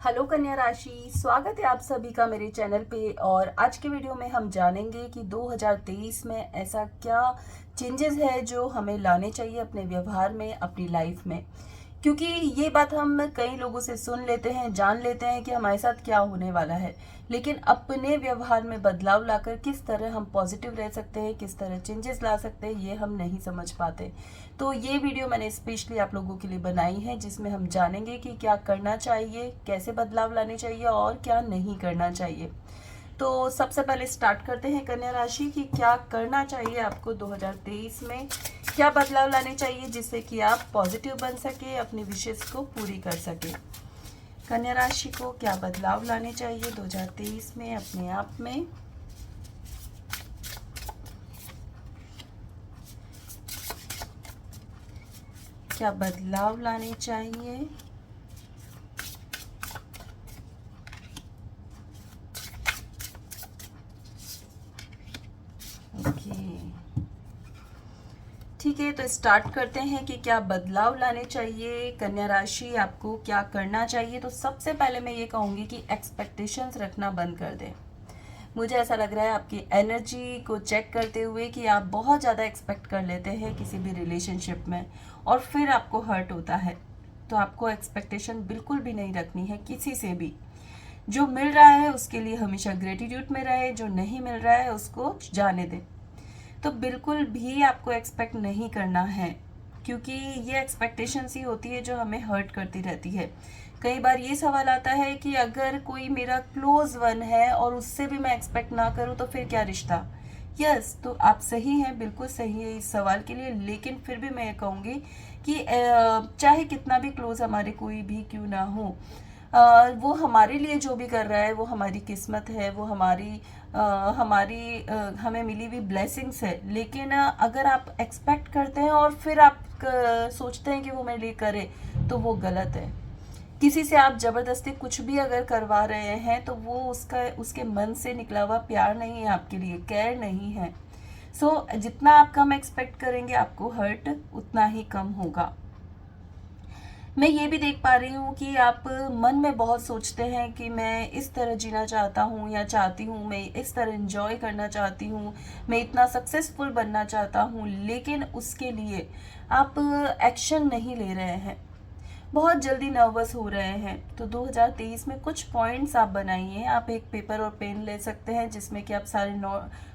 Hello कन्या राशि, स्वागत है आप सभी का मेरे चैनल पे। और आज के वीडियो में हम जानेंगे कि 2023 में ऐसा क्या चेंजेस है जो हमें लाने चाहिए अपने व्यवहार में, अपनी लाइफ में। क्योंकि ये बात हम कई लोगों से सुन लेते हैं, जान लेते हैं कि हमारे साथ क्या होने वाला है, लेकिन अपने व्यवहार में बदलाव लाकर किस तरह हम पॉजिटिव रह सकते हैं, किस तरह चेंजेस ला सकते हैं, ये हम नहीं समझ पाते। तो ये वीडियो मैंने स्पेशली आप लोगों के लिए बनाई है, जिसमें हम जानेंगे कि क्या करना चाहिए, कैसे बदलाव लाने चाहिए और क्या नहीं करना चाहिए। तो सबसे पहले स्टार्ट करते हैं कन्या राशि की क्या करना चाहिए आपको 2023 में, क्या बदलाव लाने चाहिए जिससे कि आप पॉजिटिव बन सके, अपनी विशेष को पूरी कर सके। कन्या राशि को क्या बदलाव लाने चाहिए 2023 में अपने आप में। क्या बदलाव लाने चाहिए। ओके, ठीक है, तो स्टार्ट करते हैं कि क्या बदलाव लाने चाहिए। कन्या राशि आपको क्या करना चाहिए। तो सबसे पहले मैं ये कहूँगी कि एक्सपेक्टेशंस रखना बंद कर दें। मुझे ऐसा लग रहा है आपकी एनर्जी को चेक करते हुए कि आप बहुत ज़्यादा एक्सपेक्ट कर लेते हैं किसी भी रिलेशनशिप में और फिर आपको हर्ट होता है। तो आपको एक्सपेक्टेशन बिल्कुल भी नहीं रखनी है किसी से भी। जो मिल रहा है उसके लिए हमेशा ग्रेटिट्यूड में रहे, जो नहीं मिल रहा है उसको जाने दें। तो बिल्कुल भी आपको एक्सपेक्ट नहीं करना है, क्योंकि ये एक्सपेक्टेशंस ही होती है जो हमें हर्ट करती रहती है। कई बार ये सवाल आता है कि अगर कोई मेरा क्लोज वन है और उससे भी मैं एक्सपेक्ट ना करूँ तो फिर क्या रिश्ता। यस, तो आप सही हैं, बिल्कुल सही है इस सवाल के लिए। लेकिन फिर भी मैं ये कहूँगी कि चाहे कितना भी क्लोज हमारे कोई भी क्यों ना हो, वो हमारे लिए जो भी कर रहा है वो हमारी किस्मत है, वो हमें मिली हुई ब्लेसिंग्स है। लेकिन अगर आप एक्सपेक्ट करते हैं और फिर आप सोचते हैं कि वो मेरे लिए करे, तो वो गलत है। किसी से आप जबरदस्ती कुछ भी अगर करवा रहे हैं तो वो उसके मन से निकला हुआ प्यार नहीं है, आपके लिए केयर नहीं है। जितना आप कम एक्सपेक्ट करेंगे आपको हर्ट उतना ही कम होगा। मैं ये भी देख पा रही हूँ कि आप मन में बहुत सोचते हैं कि मैं इस तरह जीना चाहता हूँ या चाहती हूँ, मैं इस तरह एंजॉय करना चाहती हूँ, मैं इतना सक्सेसफुल बनना चाहता हूँ, लेकिन उसके लिए आप एक्शन नहीं ले रहे हैं, बहुत जल्दी नर्वस हो रहे हैं। तो 2023 में कुछ पॉइंट्स आप बनाइए। आप एक पेपर और पेन ले सकते हैं जिसमें कि आप सारे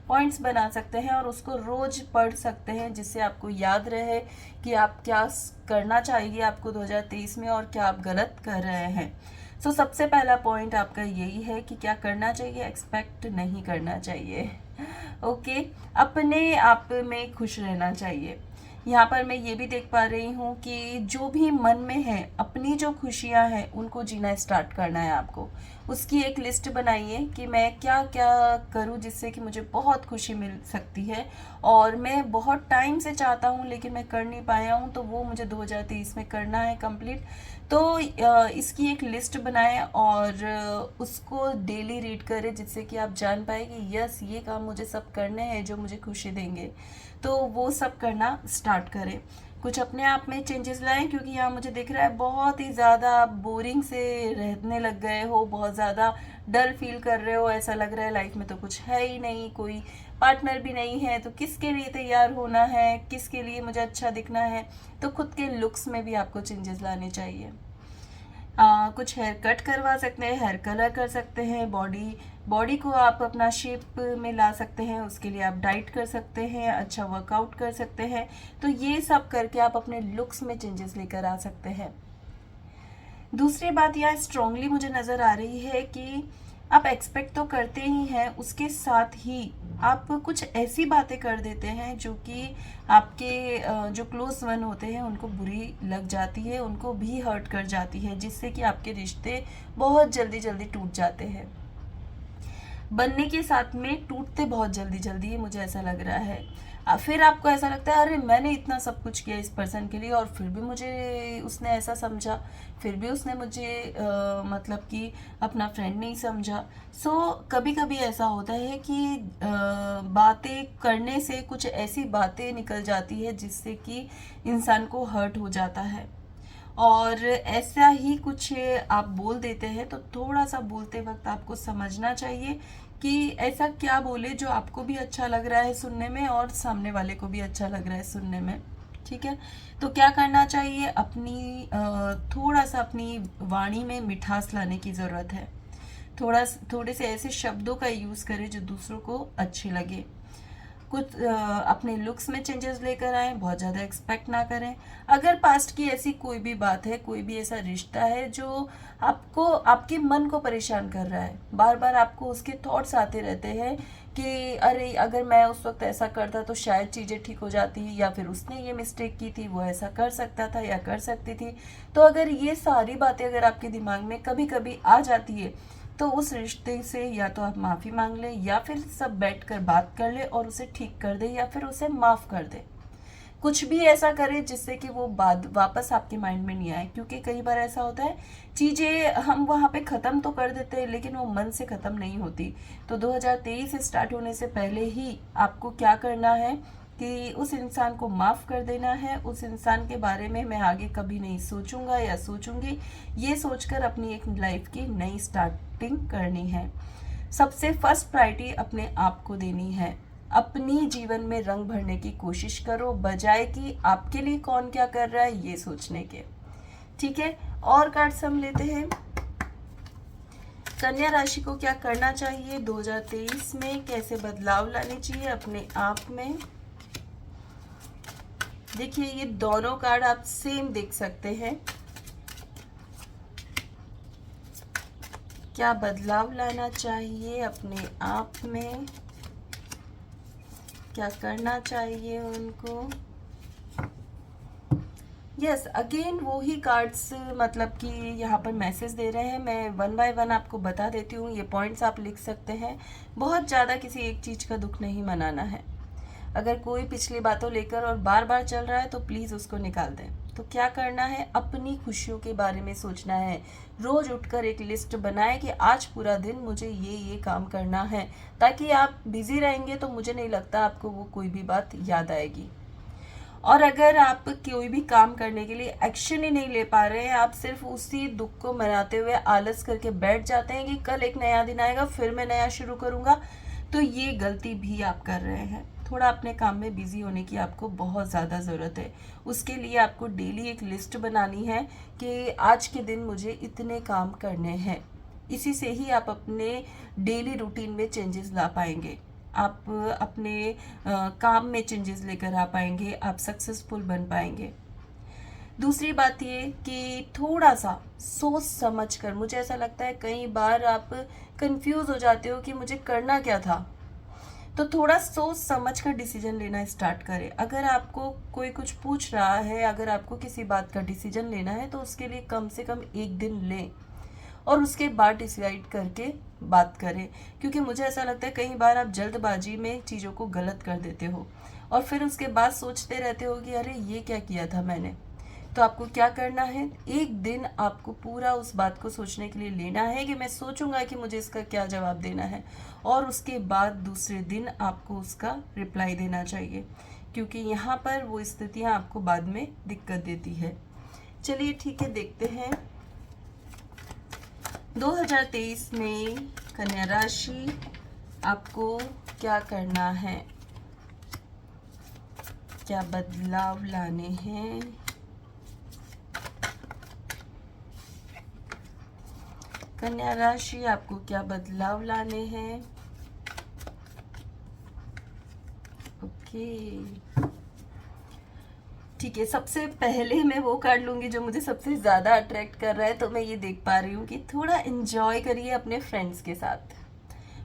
पॉइंट्स बना सकते हैं और उसको रोज पढ़ सकते हैं, जिससे आपको याद रहे कि आप क्या करना चाहिए आपको 2023 में और क्या आप गलत कर रहे हैं। सबसे पहला पॉइंट आपका यही है कि क्या करना चाहिए, एक्सपेक्ट नहीं करना चाहिए। ओके, अपने आप में खुश रहना चाहिए। यहाँ पर मैं ये भी देख पा रही हूँ कि जो भी मन में है, अपनी जो खुशियाँ हैं उनको जीना स्टार्ट करना है आपको। उसकी एक लिस्ट बनाइए कि मैं क्या क्या करूँ जिससे कि मुझे बहुत खुशी मिल सकती है और मैं बहुत टाइम से चाहता हूँ लेकिन मैं कर नहीं पाया हूँ, तो वो मुझे 2023 में करना है कंप्लीट। तो इसकी एक लिस्ट बनाएं और उसको डेली रीड करें, जिससे कि आप जान पाए कि यस, ये काम मुझे सब करने हैं जो मुझे खुशी देंगे। तो वो सब करना स्टार्ट करें। कुछ अपने आप में चेंजेस लाएं, क्योंकि यहाँ मुझे दिख रहा है बहुत ही ज़्यादा आप बोरिंग से रहने लग गए हो, बहुत ज़्यादा डल फील कर रहे हो, ऐसा लग रहा है लाइफ में तो कुछ है ही नहीं, कोई पार्टनर भी नहीं है, तो किसके लिए तैयार होना है, किसके लिए मुझे अच्छा दिखना है। तो खुद के लुक्स में भी आपको चेंजेस लाने चाहिए। कुछ हेयर कट करवा सकते हैं, हेयर कलर कर सकते हैं, बॉडी को आप अपना शेप में ला सकते हैं, उसके लिए आप डाइट कर सकते हैं, अच्छा वर्कआउट कर सकते हैं। तो ये सब करके आप अपने लुक्स में चेंजेस लेकर आ सकते हैं। दूसरी बात यहाँ स्ट्रांगली मुझे नज़र आ रही है कि आप एक्सपेक्ट तो करते ही हैं, उसके साथ ही आप कुछ ऐसी बातें कर देते हैं जो कि आपके जो क्लोज वन होते हैं उनको बुरी लग जाती है, उनको भी हर्ट कर जाती है, जिससे कि आपके रिश्ते बहुत जल्दी जल्दी टूट जाते हैं। बनने के साथ में टूटते बहुत जल्दी जल्दी है, मुझे ऐसा लग रहा है। फिर आपको ऐसा लगता है अरे मैंने इतना सब कुछ किया इस पर्सन के लिए और फिर भी मुझे उसने ऐसा समझा, फिर भी उसने मुझे मतलब कि अपना फ्रेंड नहीं समझा। कभी कभी ऐसा होता है कि बातें करने से कुछ ऐसी बातें निकल जाती है जिससे कि इंसान को हर्ट हो जाता है। और ऐसा ही कुछ आप बोल देते हैं, तो थोड़ा सा बोलते वक्त आपको समझना चाहिए कि ऐसा क्या बोले जो आपको भी अच्छा लग रहा है सुनने में और सामने वाले को भी अच्छा लग रहा है सुनने में। ठीक है, तो क्या करना चाहिए, थोड़ा सा अपनी वाणी में मिठास लाने की ज़रूरत है। थोड़े से ऐसे शब्दों का यूज़ करें जो दूसरों को अच्छे लगे। अपने लुक्स में चेंजेस लेकर आए, बहुत ज़्यादा एक्सपेक्ट ना करें। अगर पास्ट की ऐसी कोई भी बात है, कोई भी ऐसा रिश्ता है जो आपको आपके मन को परेशान कर रहा है, बार बार आपको उसके थॉट्स आते रहते हैं कि अरे अगर मैं उस वक्त ऐसा करता तो शायद चीज़ें ठीक हो जाती, या फिर उसने ये मिस्टेक की थी, वो ऐसा कर सकता था या कर सकती थी। तो अगर ये सारी बातें अगर आपके दिमाग में कभी कभी आ जाती है, तो उस रिश्ते से या तो आप माफ़ी मांग लें, या फिर सब बैठ कर बात कर ले और उसे ठीक कर दे, या फिर उसे माफ़ कर दे। कुछ भी ऐसा करें जिससे कि वो बात वापस आपके माइंड में नहीं आए, क्योंकि कई बार ऐसा होता है चीज़ें हम वहाँ पे ख़त्म तो कर देते हैं लेकिन वो मन से ख़त्म नहीं होती। तो 2023 स्टार्ट होने से पहले ही आपको क्या करना है कि उस इंसान को माफ़ कर देना है। उस इंसान के बारे में मैं आगे कभी नहीं सोचूंगा या सोचूंगी, ये सोचकर अपनी एक लाइफ की नई स्टार्टिंग करनी है। सबसे फर्स्ट प्रायोरिटी अपने आप को देनी है। अपनी जीवन में रंग भरने की कोशिश करो, बजाय कि आपके लिए कौन क्या कर रहा है ये सोचने के। ठीक है, और कार्ड्स हम लेते हैं। कन्या राशि को क्या करना चाहिए 2023 में, कैसे बदलाव लाने चाहिए अपने आप में। देखिए, ये दोनों कार्ड आप सेम देख सकते हैं। क्या बदलाव लाना चाहिए अपने आप में, क्या करना चाहिए उनको। यस, अगेन वो ही कार्ड्स मतलब कि यहाँ पर मैसेज दे रहे हैं। मैं वन बाय वन आपको बता देती हूँ, ये पॉइंट्स आप लिख सकते हैं। बहुत ज़्यादा किसी एक चीज़ का दुख नहीं मनाना है। अगर कोई पिछली बातों लेकर और बार बार चल रहा है तो प्लीज़ उसको निकाल दें। तो क्या करना है, अपनी खुशियों के बारे में सोचना है। रोज़ उठकर एक लिस्ट बनाएं कि आज पूरा दिन मुझे ये काम करना है, ताकि आप बिजी रहेंगे तो मुझे नहीं लगता आपको वो कोई भी बात याद आएगी। और अगर आप कोई भी काम करने के लिए एक्शन ही नहीं ले पा रहे हैं, आप सिर्फ उसी दुख को मनाते हुए आलस करके बैठ जाते हैं कि कल एक नया दिन आएगा फिर मैं नया शुरू करूँगा, तो ये गलती भी आप कर रहे हैं। थोड़ा अपने काम में बिजी होने की आपको बहुत ज़्यादा ज़रूरत है। उसके लिए आपको डेली एक लिस्ट बनानी है कि आज के दिन मुझे इतने काम करने हैं। इसी से ही आप अपने डेली रूटीन में चेंजेस ला पाएंगे। आप अपने काम में चेंजेस लेकर आ पाएंगे, आप सक्सेसफुल बन पाएंगे। दूसरी बात ये कि थोड़ा सा सोच समझ कर, मुझे ऐसा लगता है कई बार आप कंफ्यूज हो जाते हो कि मुझे करना क्या था, तो थोड़ा सोच समझ कर डिसीजन लेना स्टार्ट करें। अगर आपको कोई कुछ पूछ रहा है, अगर आपको किसी बात का डिसीजन लेना है, तो उसके लिए कम से कम एक दिन लें और उसके बाद डिसाइड करके बात करें। क्योंकि मुझे ऐसा लगता है कई बार आप जल्दबाजी में चीज़ों को गलत कर देते हो और फिर उसके बाद सोचते रहते हो कि अरे ये क्या किया था मैंने। तो आपको क्या करना है, एक दिन आपको पूरा उस बात को सोचने के लिए लेना है कि मैं सोचूंगा कि मुझे इसका क्या जवाब देना है, और उसके बाद दूसरे दिन आपको उसका रिप्लाई देना चाहिए, क्योंकि यहाँ पर वो स्थितियाँ आपको बाद में दिक्कत देती है। चलिए ठीक है, देखते हैं 2023 में कन्या राशि आपको क्या करना है, क्या बदलाव लाने हैं। कन्या राशि आपको क्या बदलाव लाने हैं। ओके, ठीक है, सबसे पहले मैं वो कार्ड लूंगी जो मुझे सबसे ज़्यादा अट्रैक्ट कर रहा है। तो मैं ये देख पा रही हूँ कि थोड़ा एंजॉय करिए अपने फ्रेंड्स के साथ।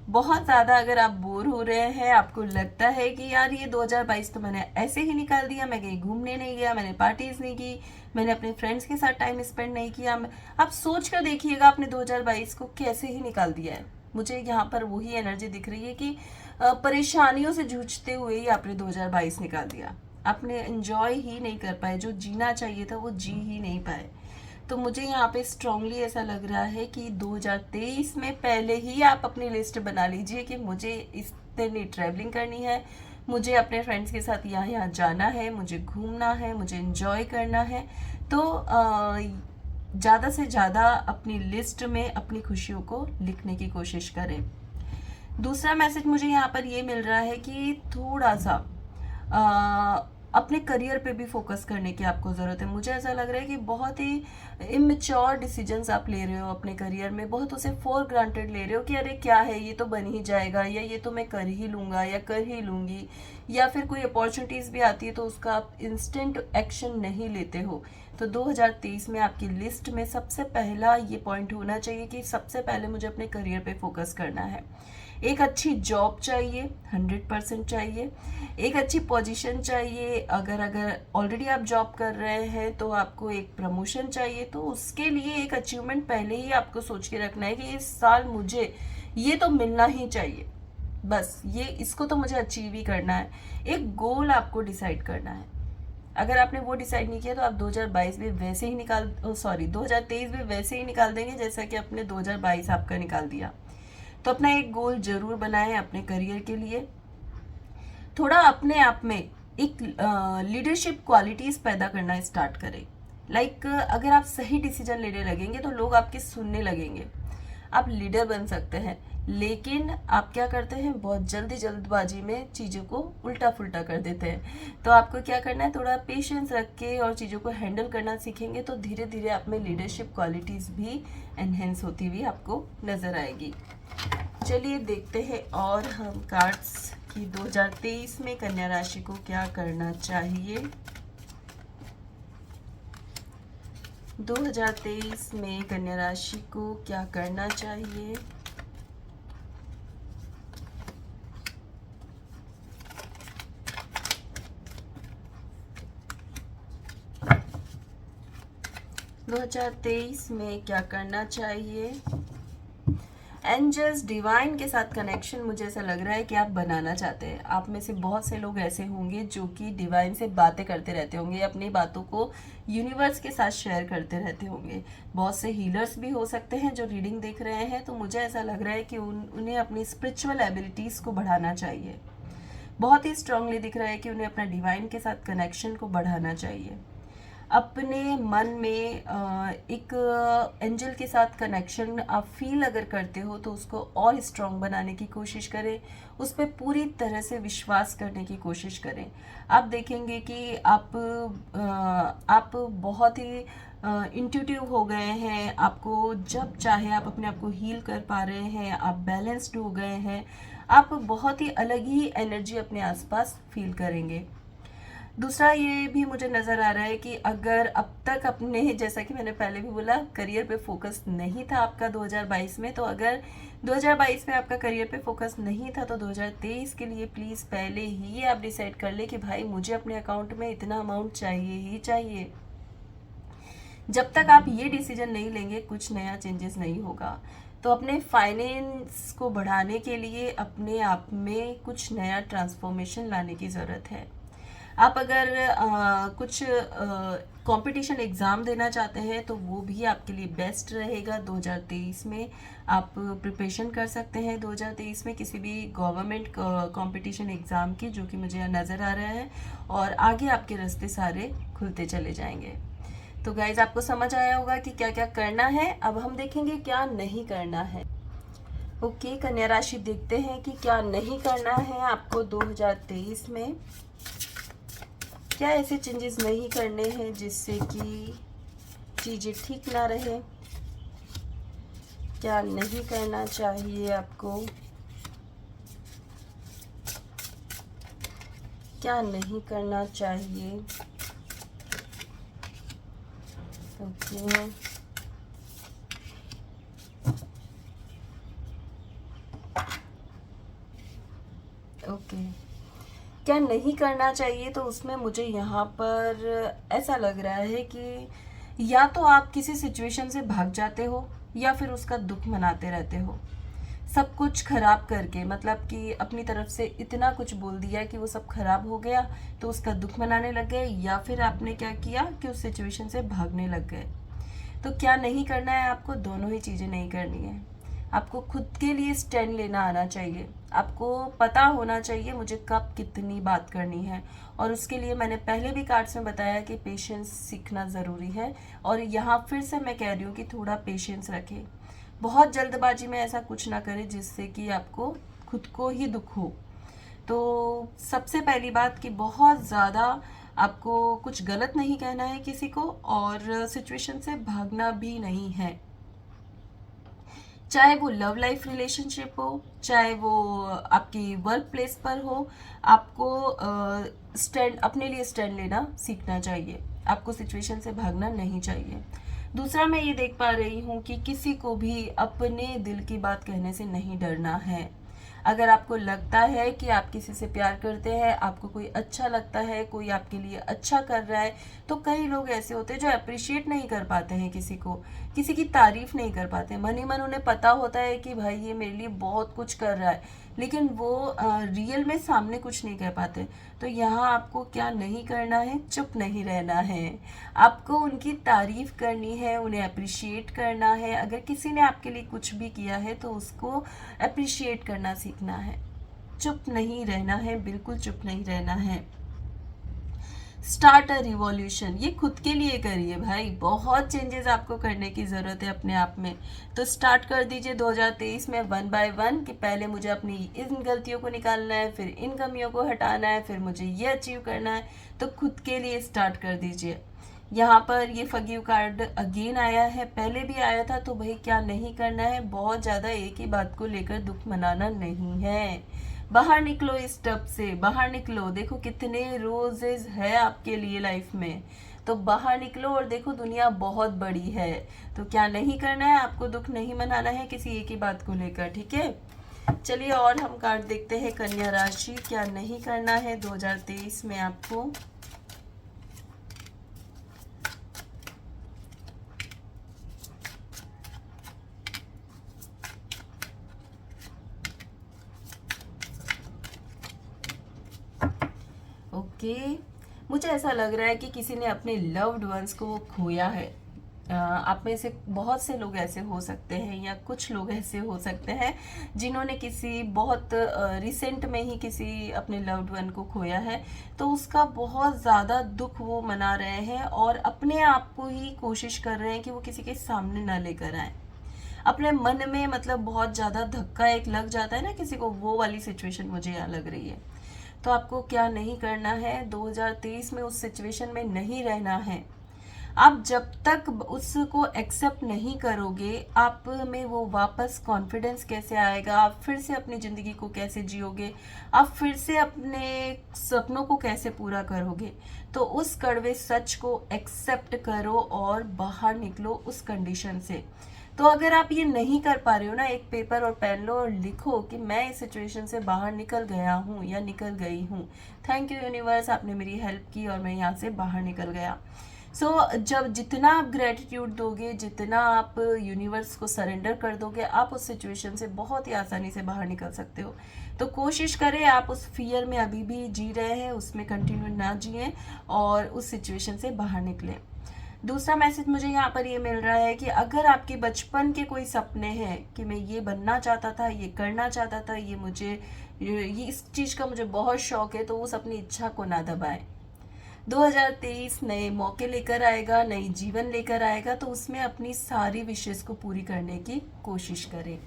बहुत ज़्यादा अगर आप बोर हो रहे हैं, आपको लगता है कि यार ये 2022 तो मैंने ऐसे ही निकाल दिया, मैं कहीं घूमने नहीं गया, मैंने पार्टीज नहीं की, मैंने अपने फ्रेंड्स के साथ टाइम स्पेंड नहीं किया, आप सोच कर देखिएगा आपने 2022 को कैसे ही निकाल दिया है। मुझे यहाँ पर वही एनर्जी दिख रही है कि परेशानियों से जूझते हुए ही आपने 2022 निकाल दिया। आपने एंजॉय ही नहीं कर पाए, जो जीना चाहिए था वो जी ही नहीं पाए। तो मुझे यहाँ पे स्ट्रांगली ऐसा लग रहा है कि 2023 में पहले ही आप अपनी लिस्ट बना लीजिए कि मुझे इतनी ट्रैवलिंग करनी है, मुझे अपने फ्रेंड्स के साथ यहाँ यहाँ जाना है, मुझे घूमना है, मुझे एंजॉय करना है। तो ज़्यादा से ज़्यादा अपनी लिस्ट में अपनी खुशियों को लिखने की कोशिश करें। दूसरा मैसेज मुझे यहाँ पर ये मिल रहा है कि थोड़ा सा अपने करियर पे भी फोकस करने की आपको ज़रूरत है। मुझे ऐसा लग रहा है कि बहुत ही इमेच्योर डिसीजंस आप ले रहे हो अपने करियर में, बहुत उसे फॉर ग्रांटेड ले रहे हो कि अरे क्या है, ये तो बन ही जाएगा, या ये तो मैं कर ही लूँगा या कर ही लूँगी, या फिर कोई अपॉर्चुनिटीज़ भी आती है तो उसका आप इंस्टेंट एक्शन नहीं लेते हो। तो 2023 में आपकी लिस्ट में सबसे पहला ये पॉइंट होना चाहिए कि सबसे पहले मुझे अपने करियर पे फोकस करना है। एक अच्छी जॉब चाहिए, 100% चाहिए। एक अच्छी पोजीशन चाहिए। अगर ऑलरेडी आप जॉब कर रहे हैं तो आपको एक प्रमोशन चाहिए, तो उसके लिए एक अचीवमेंट पहले ही आपको सोच के रखना है कि इस साल मुझे ये तो मिलना ही चाहिए, बस ये इसको तो मुझे अचीव ही करना है। एक गोल आपको डिसाइड करना है। अगर आपने वो डिसाइड नहीं किया तो आप 2022 भी वैसे ही 2023 भी वैसे ही निकाल देंगे जैसा कि अपने 2022 आपका निकाल दिया। तो अपना एक गोल जरूर बनाएं अपने करियर के लिए। थोड़ा अपने आप में एक लीडरशिप क्वालिटीज पैदा करना स्टार्ट करें। अगर आप सही डिसीजन लेने लगेंगे तो लोग आपके सुनने लगेंगे। आप लीडर बन सकते हैं, लेकिन आप क्या करते हैं, बहुत जल्दबाजी में चीज़ों को उल्टा फुल्टा कर देते हैं। तो आपको क्या करना है, थोड़ा पेशेंस रख के और चीज़ों को हैंडल करना सीखेंगे तो धीरे धीरे आप में लीडरशिप क्वालिटीज़ भी एनहेंस होती हुई आपको नज़र आएगी। चलिए देखते हैं और हम कार्ड्स की 2023 में कन्या राशि को क्या करना चाहिए। 2023 में कन्या राशि को क्या करना चाहिए। दो 2023 में क्या करना चाहिए। एंजल्स डिवाइन के साथ कनेक्शन मुझे ऐसा लग रहा है कि आप बनाना चाहते हैं। आप में से बहुत से लोग ऐसे होंगे जो कि डिवाइन से बातें करते रहते होंगे, अपनी बातों को यूनिवर्स के साथ शेयर करते रहते होंगे। बहुत से हीलर्स भी हो सकते हैं जो रीडिंग देख रहे हैं। तो मुझे ऐसा लग रहा है कि उन्हें अपनी स्पिरिचुअल एबिलिटीज़ को बढ़ाना चाहिए। बहुत ही स्ट्रांगली दिख रहा है कि उन्हें अपना डिवाइन के साथ कनेक्शन को बढ़ाना चाहिए। अपने मन में एक एंजल के साथ कनेक्शन आप फील अगर करते हो तो उसको और स्ट्रॉन्ग बनाने की कोशिश करें, उस पर पूरी तरह से विश्वास करने की कोशिश करें। आप देखेंगे कि आप बहुत ही इंट्यूटिव हो गए हैं। आपको जब चाहे आप अपने आप को हील कर पा रहे हैं, आप बैलेंस्ड हो गए हैं, आप बहुत ही अलग ही एनर्जी अपने आसपास फील करेंगे। दूसरा ये भी मुझे नज़र आ रहा है कि अगर अब तक अपने, जैसा कि मैंने पहले भी बोला, करियर पे फोकस नहीं था आपका 2022 में, तो अगर 2022 में आपका करियर पे फोकस नहीं था तो 2023 के लिए प्लीज़ पहले ही आप डिसाइड कर ले कि भाई मुझे अपने अकाउंट में इतना अमाउंट चाहिए ही चाहिए। जब तक आप ये डिसीजन नहीं लेंगे कुछ नया चेंजेस नहीं होगा। तो अपने फाइनेंस को बढ़ाने के लिए अपने आप में कुछ नया ट्रांसफॉर्मेशन लाने की ज़रूरत है। आप अगर कुछ कंपटीशन एग्ज़ाम देना चाहते हैं तो वो भी आपके लिए बेस्ट रहेगा। 2023 में आप प्रिपरेशन कर सकते हैं 2023 में किसी भी गवर्नमेंट कंपटीशन एग्ज़ाम की, जो कि मुझे नज़र आ रहा है, और आगे आपके रास्ते सारे खुलते चले जाएंगे। तो गाइज आपको समझ आया होगा कि क्या क्या करना है। अब हम देखेंगे क्या नहीं करना है। ओके, कन्या राशि देखते हैं कि क्या नहीं करना है आपको 2023 में। क्या ऐसे चेंजेस नहीं करने हैं जिससे कि चीज़ें ठीक ना रहे। क्या नहीं करना चाहिए आपको, क्या नहीं करना चाहिए। ओके, ओके, क्या नहीं करना चाहिए, तो उसमें मुझे यहाँ पर ऐसा लग रहा है कि या तो आप किसी सिचुएशन से भाग जाते हो या फिर उसका दुख मनाते रहते हो, सब कुछ खराब करके, मतलब कि अपनी तरफ से इतना कुछ बोल दिया कि वो सब खराब हो गया तो उसका दुख मनाने लग गए, या फिर आपने क्या किया कि उस सिचुएशन से भागने लग गए। तो क्या नहीं करना है आपको, दोनों ही चीज़ें नहीं करनी है। आपको खुद के लिए स्टैंड लेना आना चाहिए। आपको पता होना चाहिए मुझे कब कितनी बात करनी है, और उसके लिए मैंने पहले भी कार्ड्स में बताया कि पेशेंस सीखना ज़रूरी है। और यहाँ फिर से मैं कह रही हूँ कि थोड़ा पेशेंस रखें, बहुत जल्दबाजी में ऐसा कुछ ना करें जिससे कि आपको खुद को ही दुख हो। तो सबसे पहली बात कि बहुत ज़्यादा आपको कुछ गलत नहीं कहना है किसी को, और सिचुएशन से भागना भी नहीं है। चाहे वो लव लाइफ रिलेशनशिप हो, चाहे वो आपकी वर्क प्लेस पर हो, आपको स्टैंड अपने लिए स्टैंड लेना सीखना चाहिए। आपको सिचुएशन से भागना नहीं चाहिए। दूसरा, मैं ये देख पा रही हूँ कि किसी को भी अपने दिल की बात कहने से नहीं डरना है। अगर आपको लगता है कि आप किसी से प्यार करते हैं, आपको कोई अच्छा लगता है, कोई आपके लिए अच्छा कर रहा है, तो कई लोग ऐसे होते हैं जो अप्रिशिएट नहीं कर पाते हैं किसी को, किसी की तारीफ नहीं कर पाते। मन ही मन उन्हें पता होता है कि भाई ये मेरे लिए बहुत कुछ कर रहा है, लेकिन वो रियल में सामने कुछ नहीं कह पाते। तो यहाँ आपको क्या नहीं करना है, चुप नहीं रहना है। आपको उनकी तारीफ करनी है, उन्हें अप्रिशिएट करना है। अगर किसी ने आपके लिए कुछ भी किया है तो उसको अप्रिशिएट करना सीखना है। चुप नहीं रहना है, बिल्कुल चुप नहीं रहना है। स्टार्ट अ रिवॉल्यूशन, ये खुद के लिए करिए भाई, बहुत चेंजेस आपको करने की ज़रूरत है अपने आप में। तो स्टार्ट कर दीजिए 2023 में 1 बाय 1 कि पहले मुझे अपनी इन गलतियों को निकालना है, फिर इन कमियों को हटाना है, फिर मुझे ये अचीव करना है। तो खुद के लिए स्टार्ट कर दीजिए। यहाँ पर ये फॉरगिव कार्ड अगेन आया है, पहले भी आया था। तो भाई क्या नहीं करना है, बहुत ज़्यादा एक ही बात को लेकर दुख मनाना नहीं है। बाहर निकलो इस टब से, बाहर निकलो। देखो कितने रोजेज है आपके लिए लाइफ में, तो बाहर निकलो और देखो दुनिया बहुत बड़ी है। तो क्या नहीं करना है, आपको दुख नहीं मनाना है किसी एक ही बात को लेकर, ठीक है। चलिए और हम कार्ड देखते हैं कन्या राशि, क्या नहीं करना है 2023 में आपको। ओके, मुझे ऐसा लग रहा है कि किसी ने अपने लव्ड वंस को खोया है। आप में से बहुत से लोग ऐसे हो सकते हैं, या कुछ लोग ऐसे हो सकते हैं जिन्होंने किसी बहुत रिसेंट में ही किसी अपने लव्ड वन को खोया है। तो उसका बहुत ज़्यादा दुख वो मना रहे हैं, और अपने आप को ही कोशिश कर रहे हैं कि वो किसी के सामने ना लेकर आए। अपने मन में मतलब बहुत ज़्यादा धक्का एक लग जाता है ना किसी को, वो वाली सिचुएशन मुझे यहाँ लग रही है। तो आपको क्या नहीं करना है 2023 में, उस सिचुएशन में नहीं रहना है। आप जब तक उसको एक्सेप्ट नहीं करोगे, आप में वो वापस कॉन्फिडेंस कैसे आएगा, आप फिर से अपनी ज़िंदगी को कैसे जियोगे, आप फिर से अपने सपनों को कैसे पूरा करोगे। तो उस कड़वे सच को एक्सेप्ट करो और बाहर निकलो उस कंडीशन से। तो अगर आप ये नहीं कर पा रहे हो ना, एक पेपर और पेन लो और लिखो कि मैं इस सिचुएशन से बाहर निकल गया हूँ या निकल गई हूँ। थैंक यू यूनिवर्स, आपने मेरी हेल्प की और मैं यहाँ से बाहर निकल गया। जब जितना आप ग्रेटिट्यूड दोगे, जितना आप यूनिवर्स को सरेंडर कर दोगे, आप उस सिचुएशन से बहुत ही आसानी से बाहर निकल सकते हो। तो कोशिश करें, आप उस फियर में अभी भी जी रहे हैं उसमें कंटिन्यू ना जिए और उस सिचुएशन से बाहर निकलें। दूसरा मैसेज मुझे यहाँ पर ये मिल रहा है कि अगर आपके बचपन के कोई सपने हैं कि मैं ये बनना चाहता था, ये करना चाहता था, ये इस चीज़ का मुझे बहुत शौक है, तो उस अपनी इच्छा को ना दबाएं। 2023 नए मौके लेकर आएगा, नई जीवन लेकर आएगा, तो उसमें अपनी सारी विशेष को पूरी करने की कोशिश करें।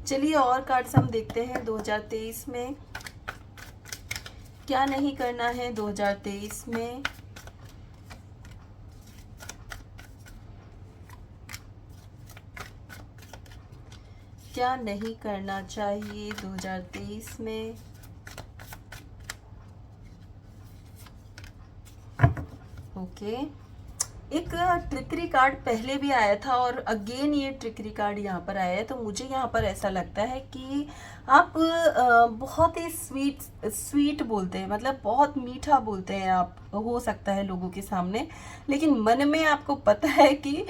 चलिए और कार्ड्स हम देखते हैं 2023 में क्या नहीं करना है। 2023 में क्या नहीं करना चाहिए 2023 में। ओके, एक ट्रिकरी कार्ड पहले भी आया था और अगेन ये ट्रिकरी कार्ड यहाँ पर आया है। तो मुझे यहाँ पर ऐसा लगता है कि आप बहुत ही स्वीट बोलते हैं, मतलब बहुत मीठा बोलते हैं आप, हो सकता है लोगों के सामने, लेकिन मन में आपको पता है कि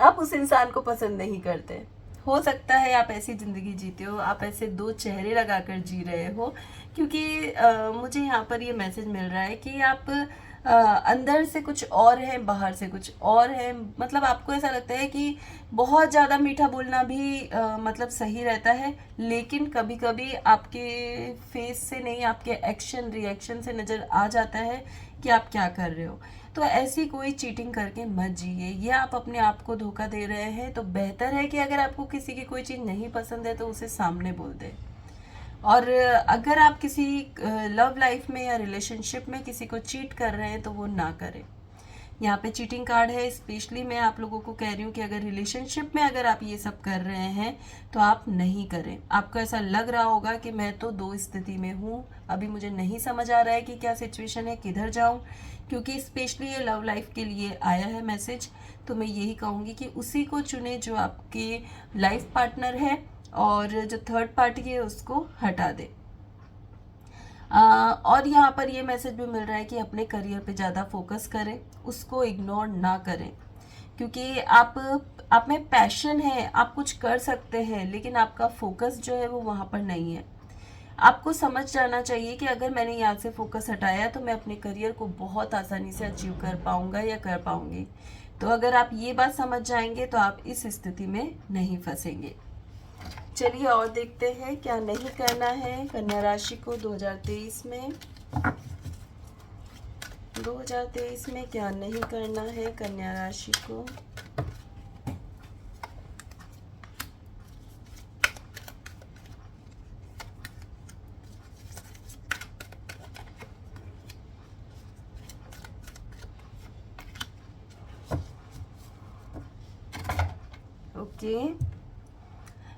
आप उस इंसान को पसंद नहीं करते। हो सकता है आप ऐसी ज़िंदगी जीते हो, आप ऐसे दो चेहरे लगाकर जी रहे हो, क्योंकि मुझे यहाँ पर ये मैसेज मिल रहा है कि आप अंदर से कुछ और है, बाहर से कुछ और है। मतलब आपको ऐसा लगता है कि बहुत ज़्यादा मीठा बोलना भी मतलब सही रहता है, लेकिन कभी कभी आपके फेस से नहीं, आपके एक्शन रिएक्शन से नज़र आ जाता है कि आप क्या कर रहे हो। तो ऐसी कोई चीटिंग करके मत जिए, ये आप अपने आप को धोखा दे रहे हैं। तो बेहतर है कि अगर आपको किसी की कोई चीज़ नहीं पसंद है तो उसे सामने बोल दें। और अगर आप किसी लव लाइफ में या रिलेशनशिप में किसी को चीट कर रहे हैं तो वो ना करें। यहाँ पे चीटिंग कार्ड है। स्पेशली मैं आप लोगों को कह रही हूँ कि अगर रिलेशनशिप में अगर आप ये सब कर रहे हैं तो आप नहीं करें। आपको ऐसा लग रहा होगा कि मैं तो दो स्थिति में हूँ, अभी मुझे नहीं समझ आ रहा है कि क्या सिचुएशन है, किधर जाऊँ, क्योंकि स्पेशली ये लव लाइफ के लिए आया है मैसेज। तो मैं यही कहूँगी कि उसी को चुने जो आपके लाइफ पार्टनर है, और जो थर्ड पार्टी है उसको हटा दे। और यहाँ पर ये मैसेज भी मिल रहा है कि अपने करियर पे ज़्यादा फोकस करें, उसको इग्नोर ना करें, क्योंकि आप में पैशन है, आप कुछ कर सकते हैं, लेकिन आपका फोकस जो है वो वहाँ पर नहीं है। आपको समझ जाना चाहिए कि अगर मैंने यहाँ से फोकस हटाया तो मैं अपने करियर को बहुत आसानी से अचीव कर पाऊंगा या कर पाऊंगी। तो अगर आप ये बात समझ जाएंगे तो आप इस स्थिति में नहीं फंसेंगे। चलिए और देखते हैं क्या नहीं करना है कन्या राशि को 2023 में। 2023 में क्या नहीं करना है कन्या राशि को। ओके,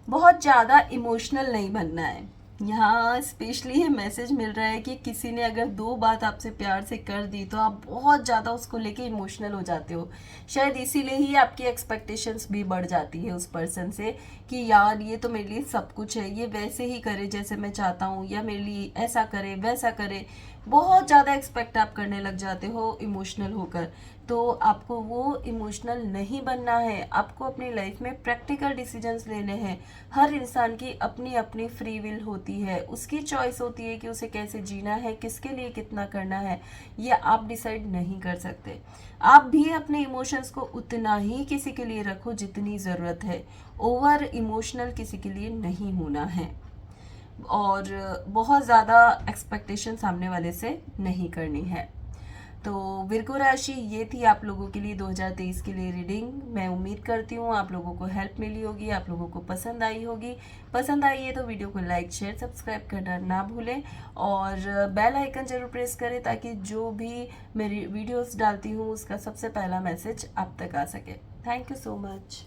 बहुत ज़्यादा इमोशनल नहीं बनना है। यहाँ स्पेशली ये मैसेज मिल रहा है कि किसी ने अगर दो बात आपसे प्यार से कर दी तो आप बहुत ज़्यादा उसको लेके इमोशनल हो जाते हो। शायद इसीलिए ही आपकी एक्सपेक्टेशंस भी बढ़ जाती है उस पर्सन से कि यार ये तो मेरे लिए सब कुछ है, ये वैसे ही करे जैसे मैं चाहता हूँ, या मेरे लिए ऐसा करे वैसा करे। बहुत ज़्यादा एक्सपेक्ट आप करने लग जाते हो इमोशनल होकर। तो आपको वो इमोशनल नहीं बनना है। आपको अपनी लाइफ में प्रैक्टिकल डिसीजंस लेने हैं। हर इंसान की अपनी अपनी फ्री विल होती है, उसकी चॉइस होती है कि उसे कैसे जीना है, किसके लिए कितना करना है, ये आप डिसाइड नहीं कर सकते। आप भी अपने इमोशंस को उतना ही किसी के लिए रखो जितनी ज़रूरत है। ओवर इमोशनल किसी के लिए नहीं होना है, और बहुत ज़्यादा एक्सपेक्टेशन सामने वाले से नहीं करनी है। तो विर्गो राशि, ये थी आप लोगों के लिए 2023 के लिए रीडिंग। मैं उम्मीद करती हूँ आप लोगों को हेल्प मिली होगी, आप लोगों को पसंद आई होगी। पसंद आई है तो वीडियो को लाइक शेयर सब्सक्राइब करना ना भूलें, और बेल आइकन जरूर प्रेस करें ताकि जो भी मेरी वीडियोस डालती हूँ उसका सबसे पहला मैसेज आप तक आ सके। Thank you so much.